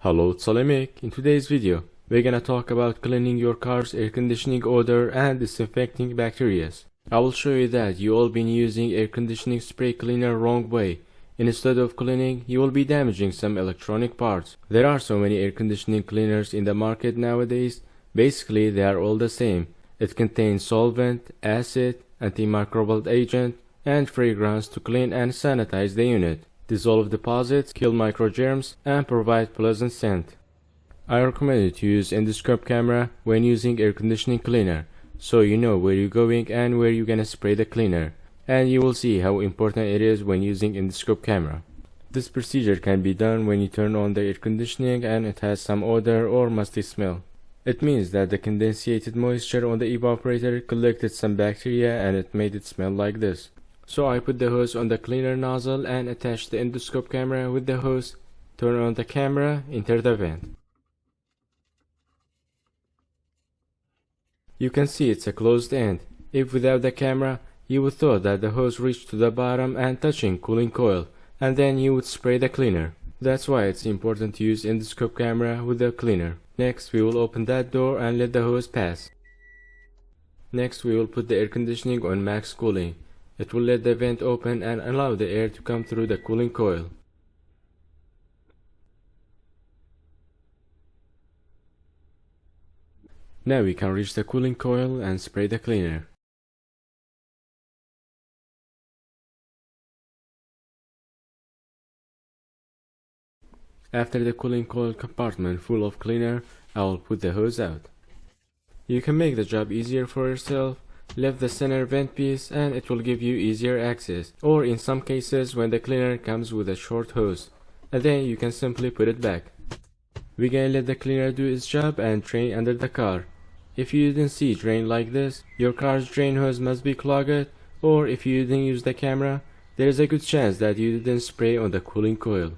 Hello, it's AliMECH. In today's video, we're gonna talk about cleaning your car's air conditioning odor and disinfecting bacteria. I will show you that you all been using air conditioning spray cleaner wrong way. Instead of cleaning, you will be damaging some electronic parts. There are so many air conditioning cleaners in the market nowadays. Basically, they are all the same. It contains solvent, acid, antimicrobial agent, and fragrance to clean and sanitize the unit, dissolve deposits, kill microgerms, and provide pleasant scent. I recommend you to use endoscope camera when using air conditioning cleaner, so you know where you're going and where you're gonna spray the cleaner, and you will see how important it is when using endoscope camera. This procedure can be done when you turn on the air conditioning and it has some odor or musty smell. It means that the condensated moisture on the evaporator collected some bacteria and it made it smell like this. So I put the hose on the cleaner nozzle and attach the endoscope camera with the hose, turn on the camera, enter the vent. You can see it's a closed end. If without the camera, you would thought that the hose reached to the bottom and touching cooling coil, and then you would spray the cleaner. That's why it's important to use endoscope camera with the cleaner. Next, we will open that door and let the hose pass. Next, we will put the air conditioning on max cooling. It will let the vent open and allow the air to come through the cooling coil. Now we can reach the cooling coil and spray the cleaner. After the cooling coil compartment full of cleaner, I will put the hose out. You can make the job easier for yourself. Lift the center vent piece and it will give you easier access, or in some cases when the cleaner comes with a short hose, and then you can simply put it back. We're gonna let the cleaner do its job and drain under the car. If you didn't see drain like this, your car's drain hose must be clogged, or if you didn't use the camera, there is a good chance that you didn't spray on the cooling coil.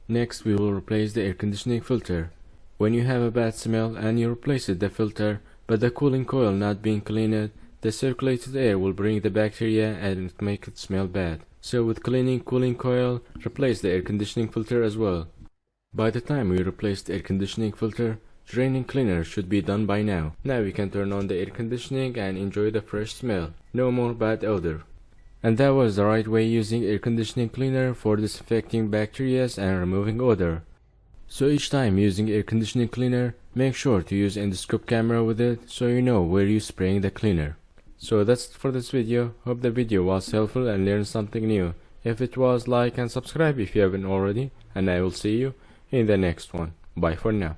Next, we will replace the air conditioning filter. When you have a bad smell and you replace the filter, but the cooling coil not being cleaned, the circulated air will bring the bacteria and it make it smell bad. So with cleaning cooling coil, replace the air conditioning filter as well. By the time we replace the air conditioning filter, draining cleaner should be done by now. Now we can turn on the air conditioning and enjoy the fresh smell. No more bad odor. And that was the right way using air conditioning cleaner for disinfecting bacteria and removing odor. So each time using air conditioning cleaner, make sure to use endoscope camera with it so you know where you're spraying the cleaner. So that's it for this video. Hope the video was helpful and learned something new. If it was, like and subscribe if you haven't already, and I will see you in the next one. Bye for now.